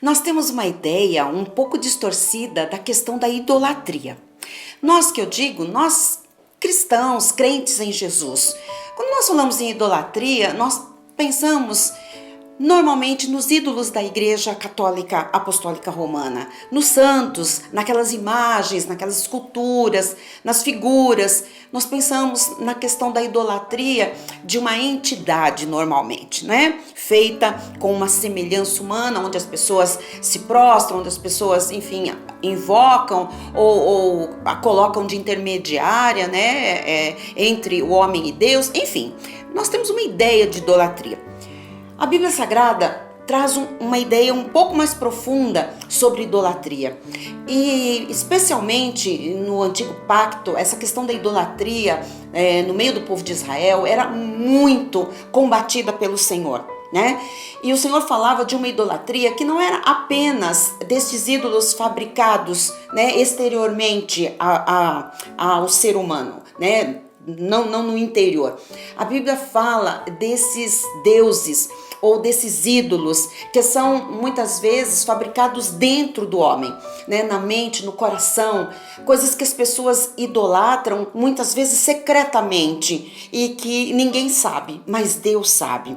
Nós temos uma ideia um pouco distorcida da questão da idolatria. Nós que eu digo, nós cristãos, crentes em Jesus. Quando nós falamos em idolatria, nós pensamos normalmente nos ídolos da Igreja Católica Apostólica Romana, nos santos, naquelas imagens, naquelas esculturas, nas figuras. Nós pensamos na questão da idolatria de uma entidade normalmente, né? Feita com uma semelhança humana, onde as pessoas se prostram, onde as pessoas, enfim, invocam ou a colocam de intermediária, né? Entre o homem e Deus, enfim. Nós temos uma ideia de idolatria. A Bíblia Sagrada traz uma ideia um pouco mais profunda sobre idolatria. E especialmente no Antigo Pacto, essa questão da idolatria no meio do povo de Israel era muito combatida pelo Senhor, né? E o Senhor falava de uma idolatria que não era apenas desses ídolos fabricados, né, exteriormente ao ser humano, né? Não no interior. A Bíblia fala desses deuses ou desses ídolos que são muitas vezes fabricados dentro do homem, né? Na mente, no coração, coisas que as pessoas idolatram muitas vezes secretamente e que ninguém sabe, mas Deus sabe.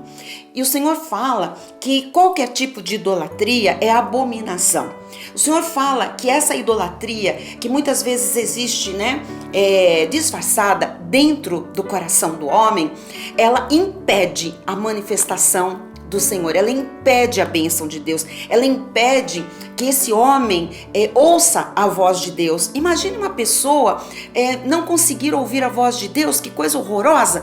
E o Senhor fala que qualquer tipo de idolatria é abominação. O Senhor fala que essa idolatria, que muitas vezes existe, né, disfarçada dentro do coração do homem, ela impede a manifestação do Senhor, ela impede a bênção de Deus, ela impede que esse homem ouça a voz de Deus. Imagine uma pessoa não conseguir ouvir a voz de Deus, que coisa horrorosa.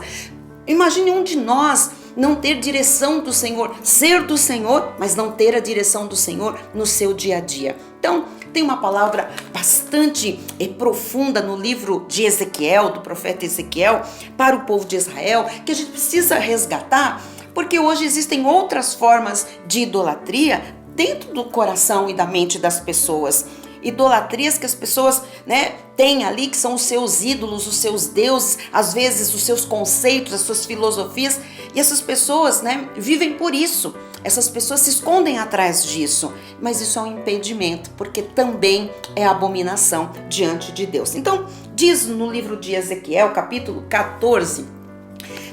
Imagine um de nós não ter direção do Senhor, ser do Senhor, mas não ter a direção do Senhor no seu dia a dia. Então, tem uma palavra bastante profunda no livro de Ezequiel, do profeta Ezequiel, para o povo de Israel, que a gente precisa resgatar, porque hoje existem outras formas de idolatria dentro do coração e da mente das pessoas. Idolatrias que as pessoas, né, têm ali, que são os seus ídolos, os seus deuses, às vezes os seus conceitos, as suas filosofias, e essas pessoas, né, vivem por isso. Essas pessoas se escondem atrás disso, mas isso é um impedimento, porque também é abominação diante de Deus. Então, diz no livro de Ezequiel, capítulo 14,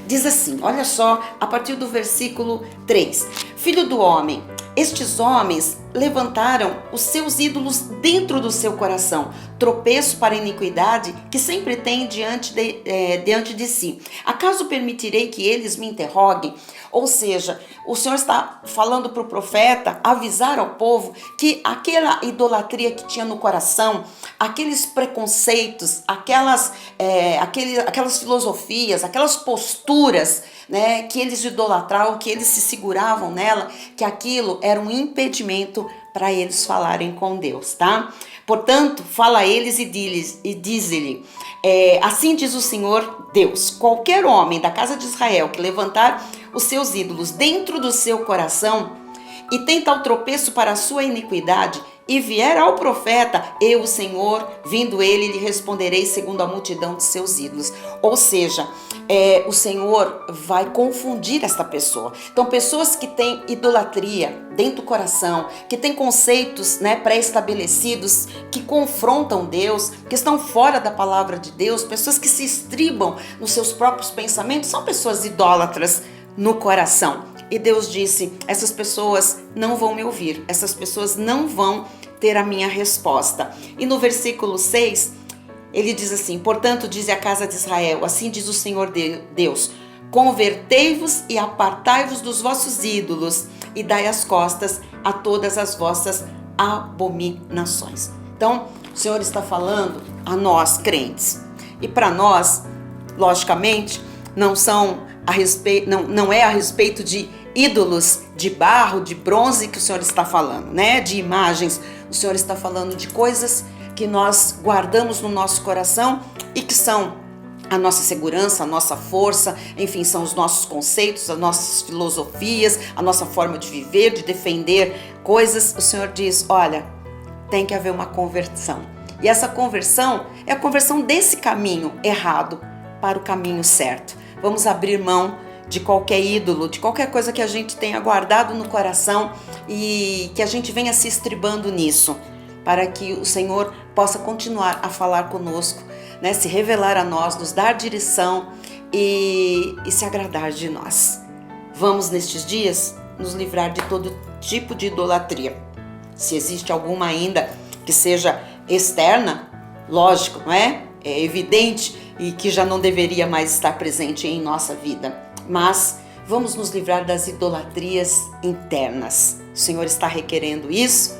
diz assim, olha só, a partir do versículo 3. Filho do homem, estes homens levantaram os seus ídolos dentro do seu coração, tropeço para a iniquidade que sempre tem diante de si. Acaso permitirei que eles me interroguem? Ou seja, o Senhor está falando para o profeta avisar ao povo que aquela idolatria que tinha no coração, aqueles preconceitos, aquelas filosofias, aquelas posturas, né, que eles idolatravam, que eles se seguravam nela, que aquilo era um impedimento para eles falarem com Deus, tá? Portanto, fala a eles e diz-lhe, assim diz o Senhor Deus, qualquer homem da casa de Israel que levantar os seus ídolos dentro do seu coração e tem tal tropeço para a sua iniquidade, e vier ao profeta, eu, o Senhor, vindo ele, lhe responderei segundo a multidão de seus ídolos. Ou seja, o Senhor vai confundir esta pessoa. Então, pessoas que têm idolatria dentro do coração, que têm conceitos, né, pré-estabelecidos, que confrontam Deus, que estão fora da palavra de Deus, pessoas que se estribam nos seus próprios pensamentos, são pessoas idólatras no coração. E Deus disse, essas pessoas não vão me ouvir, essas pessoas não vão ter a minha resposta. E no versículo 6, ele diz assim, portanto, diz a casa de Israel, assim diz o Senhor Deus, convertei-vos e apartai-vos dos vossos ídolos e dai as costas a todas as vossas abominações. Então, o Senhor está falando a nós, crentes. E para nós, logicamente, não é a respeito de ídolos de barro, de bronze que o Senhor está falando, né? De imagens. O Senhor está falando de coisas que nós guardamos no nosso coração e que são a nossa segurança, a nossa força, enfim, são os nossos conceitos, as nossas filosofias, a nossa forma de viver, de defender coisas. O Senhor diz, olha, tem que haver uma conversão. E essa conversão é a conversão desse caminho errado para o caminho certo. Vamos abrir mão de qualquer ídolo, de qualquer coisa que a gente tenha guardado no coração e que a gente venha se estribando nisso, para que o Senhor possa continuar a falar conosco, né? Se revelar a nós, nos dar direção e se agradar de nós. Vamos nestes dias nos livrar de todo tipo de idolatria. Se existe alguma ainda que seja externa, lógico, não é? É evidente e que já não deveria mais estar presente em nossa vida. Mas vamos nos livrar das idolatrias internas. O Senhor está requerendo isso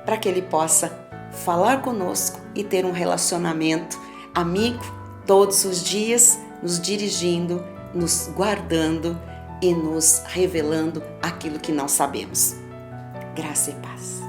para que Ele possa falar conosco e ter um relacionamento amigo todos os dias, nos dirigindo, nos guardando e nos revelando aquilo que não sabemos. Graça e paz.